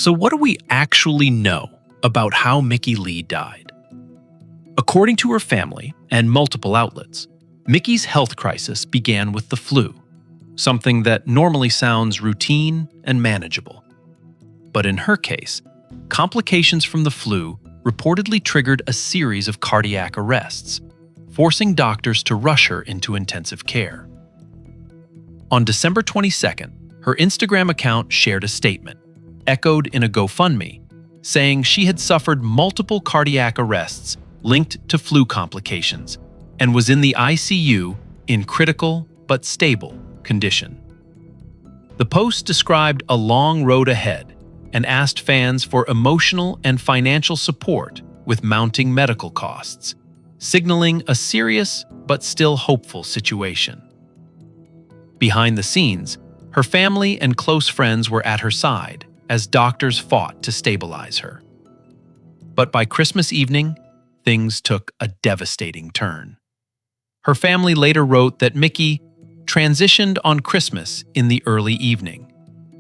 So what do we actually know about how Mickey Lee died? According to her family and multiple outlets, Mickey's health crisis began with the flu, something that normally sounds routine and manageable. But in her case, complications from the flu reportedly triggered a series of cardiac arrests, forcing doctors to rush her into intensive care. On December 22nd, her Instagram account shared a statement, echoed in a GoFundMe, saying she had suffered multiple cardiac arrests linked to flu complications and was in the ICU in critical but stable condition. The post described a long road ahead and asked fans for emotional and financial support with mounting medical costs, signaling a serious but still hopeful situation. Behind the scenes, her family and close friends were at her side as doctors fought to stabilize her. But by Christmas evening, things took a devastating turn. Her family later wrote that Mickey transitioned on Christmas in the early evening,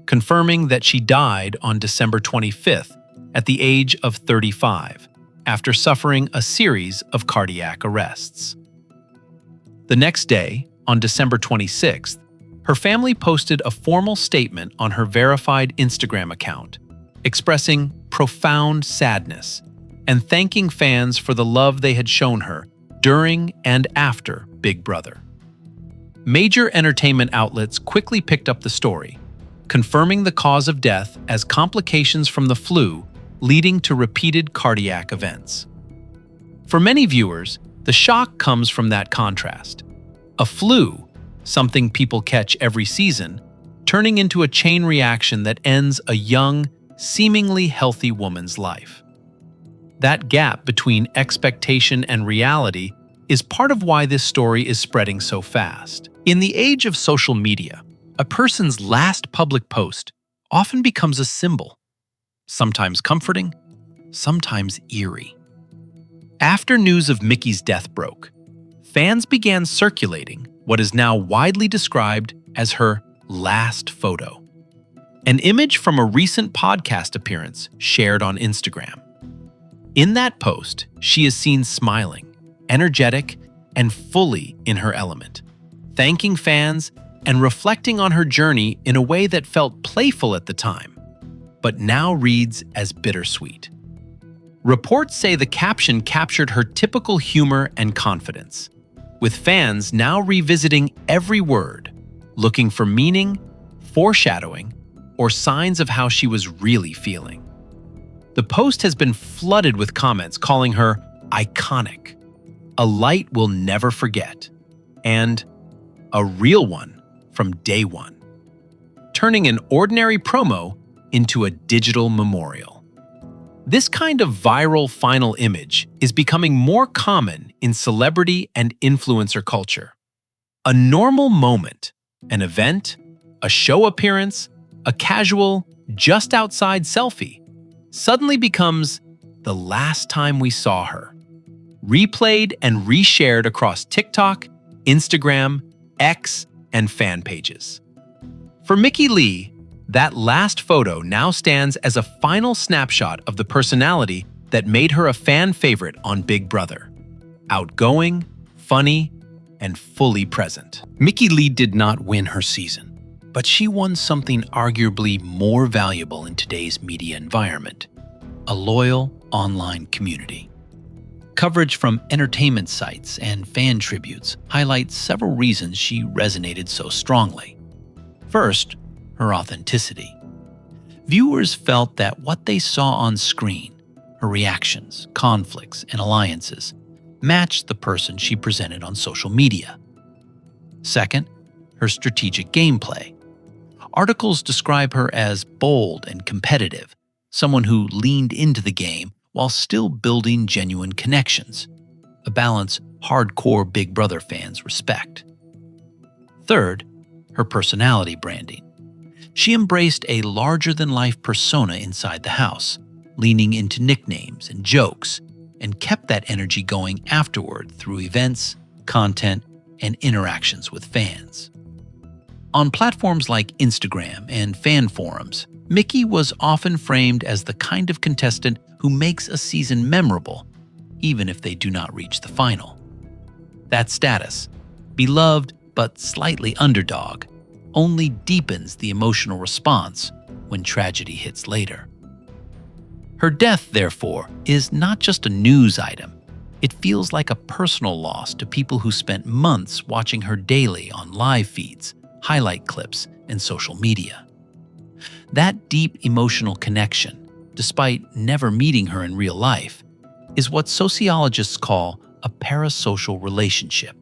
confirming that she died on December 25th at the age of 35 after suffering a series of cardiac arrests. The next day, on December 26th, her family posted a formal statement on her verified Instagram account, expressing profound sadness and thanking fans for the love they had shown her during and after Big Brother. Major entertainment outlets quickly picked up the story, confirming the cause of death as complications from the flu leading to repeated cardiac events. For many viewers, the shock comes from that contrast. A flu, something people catch every season, turning into a chain reaction that ends a young, seemingly healthy woman's life. That gap between expectation and reality is part of why this story is spreading so fast. In the age of social media, a person's last public post often becomes a symbol, sometimes comforting, sometimes eerie. After news of Mickey's death broke, fans began circulating what is now widely described as her last photo, an image from a recent podcast appearance shared on Instagram. In that post, she is seen smiling, energetic, and fully in her element, thanking fans and reflecting on her journey in a way that felt playful at the time, but now reads as bittersweet. Reports say the caption captured her typical humor and confidence, with fans now revisiting every word, looking for meaning, foreshadowing, or signs of how she was really feeling. The post has been flooded with comments calling her iconic, a light we'll never forget, and a real one from day one, turning an ordinary promo into a digital memorial. This kind of viral final image is becoming more common in celebrity and influencer culture. A normal moment, an event, a show appearance, a casual, just outside selfie, suddenly becomes the last time we saw her, replayed and reshared across TikTok, Instagram, X, and fan pages. For Mickey Lee, that last photo now stands as a final snapshot of the personality that made her a fan favorite on Big Brother. Outgoing, funny, and fully present. Mickey Lee did not win her season, but she won something arguably more valuable in today's media environment: a loyal online community. Coverage from entertainment sites and fan tributes highlights several reasons she resonated so strongly. First, her authenticity. Viewers felt that what they saw on screen, her reactions, conflicts, and alliances, matched the person she presented on social media. Second, her strategic gameplay. Articles describe her as bold and competitive, someone who leaned into the game while still building genuine connections, a balance hardcore Big Brother fans respect. Third, her personality branding. She embraced a larger-than-life persona inside the house, leaning into nicknames and jokes, and kept that energy going afterward through events, content, and interactions with fans. On platforms like Instagram and fan forums, Mickey was often framed as the kind of contestant who makes a season memorable, even if they do not reach the final. That status, beloved but slightly underdog, only deepens the emotional response when tragedy hits later. Her death, therefore, is not just a news item. It feels like a personal loss to people who spent months watching her daily on live feeds, highlight clips, and social media. That deep emotional connection, despite never meeting her in real life, is what sociologists call a parasocial relationship.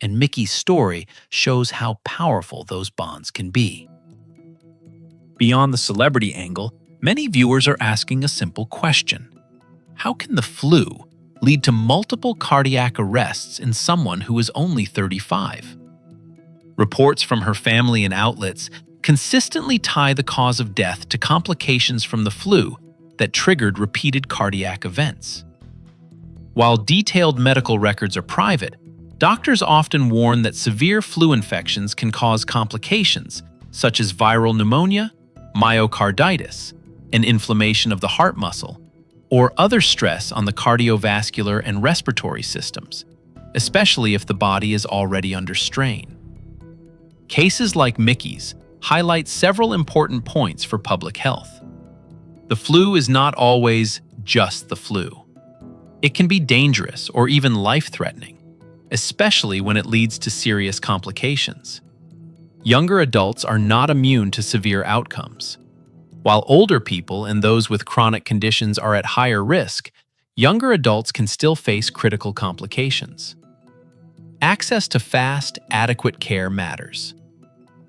And Mickey's story shows how powerful those bonds can be. Beyond the celebrity angle, many viewers are asking a simple question. How can the flu lead to multiple cardiac arrests in someone who is only 35? Reports from her family and outlets consistently tie the cause of death to complications from the flu that triggered repeated cardiac events. While detailed medical records are private, doctors often warn that severe flu infections can cause complications such as viral pneumonia, myocarditis, an inflammation of the heart muscle, or other stress on the cardiovascular and respiratory systems, especially if the body is already under strain. Cases like Mickey's highlight several important points for public health. The flu is not always just the flu. It can be dangerous or even life-threatening, especially when it leads to serious complications. Younger adults are not immune to severe outcomes. While older people and those with chronic conditions are at higher risk, younger adults can still face critical complications. Access to fast, adequate care matters.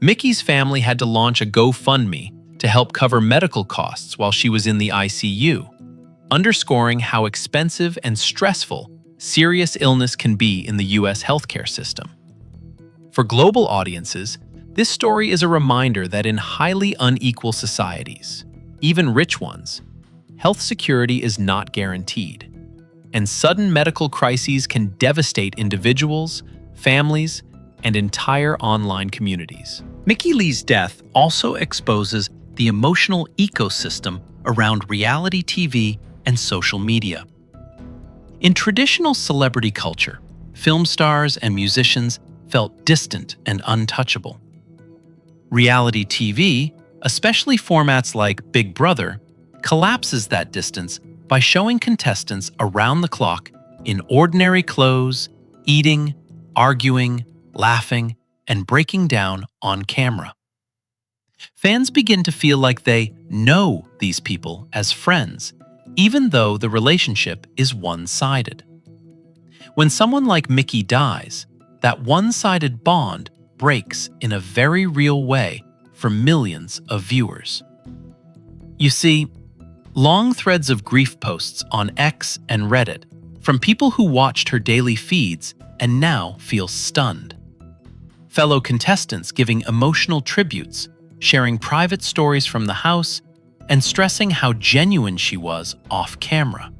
Mickey's family had to launch a GoFundMe to help cover medical costs while she was in the ICU, underscoring how expensive and stressful serious illness can be in the U.S. healthcare system. For global audiences, this story is a reminder that in highly unequal societies, even rich ones, health security is not guaranteed, and sudden medical crises can devastate individuals, families, and entire online communities. Mickey Lee's death also exposes the emotional ecosystem around reality TV and social media. In traditional celebrity culture, film stars and musicians felt distant and untouchable. Reality TV, especially formats like Big Brother, collapses that distance by showing contestants around the clock in ordinary clothes, eating, arguing, laughing, and breaking down on camera. Fans begin to feel like they know these people as friends, even though the relationship is one-sided. When someone like Mickey dies, that one-sided bond breaks in a very real way for millions of viewers. You see, long threads of grief posts on X and Reddit from people who watched her daily feeds and now feel stunned. Fellow contestants giving emotional tributes, sharing private stories from the house, and stressing how genuine she was off camera.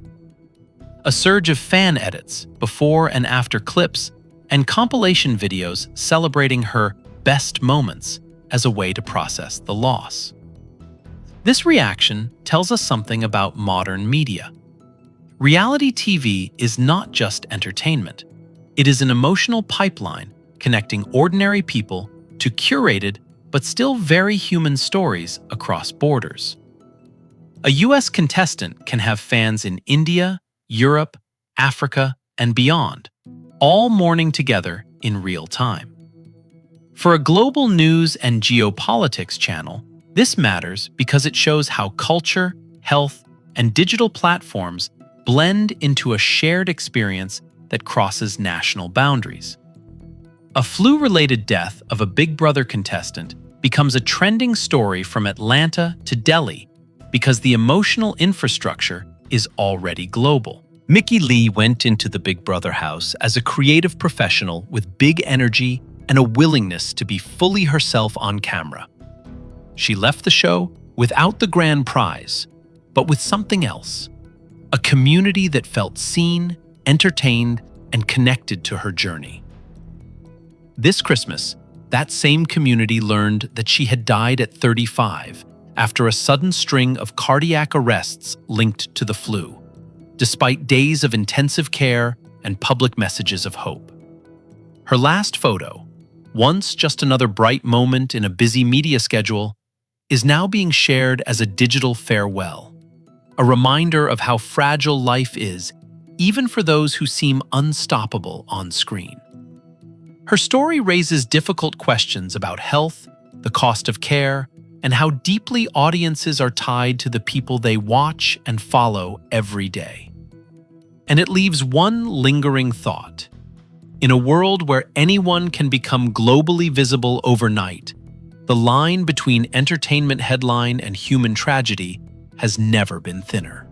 A surge of fan edits, before and after clips, and compilation videos celebrating her best moments as a way to process the loss. This reaction tells us something about modern media. Reality TV is not just entertainment. It is an emotional pipeline connecting ordinary people to curated but still very human stories across borders. A US contestant can have fans in India, Europe, Africa, and beyond, all mourning together in real time. For a global news and geopolitics channel, this matters because it shows how culture, health, and digital platforms blend into a shared experience that crosses national boundaries. A flu-related death of a Big Brother contestant becomes a trending story from Atlanta to Delhi because the emotional infrastructure is already global. Mickey Lee went into the Big Brother house as a creative professional with big energy and a willingness to be fully herself on camera. She left the show without the grand prize, but with something else, a community that felt seen, entertained, and connected to her journey. This Christmas, that same community learned that she had died at 35, after a sudden string of cardiac arrests linked to the flu, despite days of intensive care and public messages of hope. Her last photo, once just another bright moment in a busy media schedule, is now being shared as a digital farewell, a reminder of how fragile life is, even for those who seem unstoppable on screen. Her story raises difficult questions about health, the cost of care, and how deeply audiences are tied to the people they watch and follow every day. And it leaves one lingering thought. In a world where anyone can become globally visible overnight, the line between entertainment headline and human tragedy has never been thinner.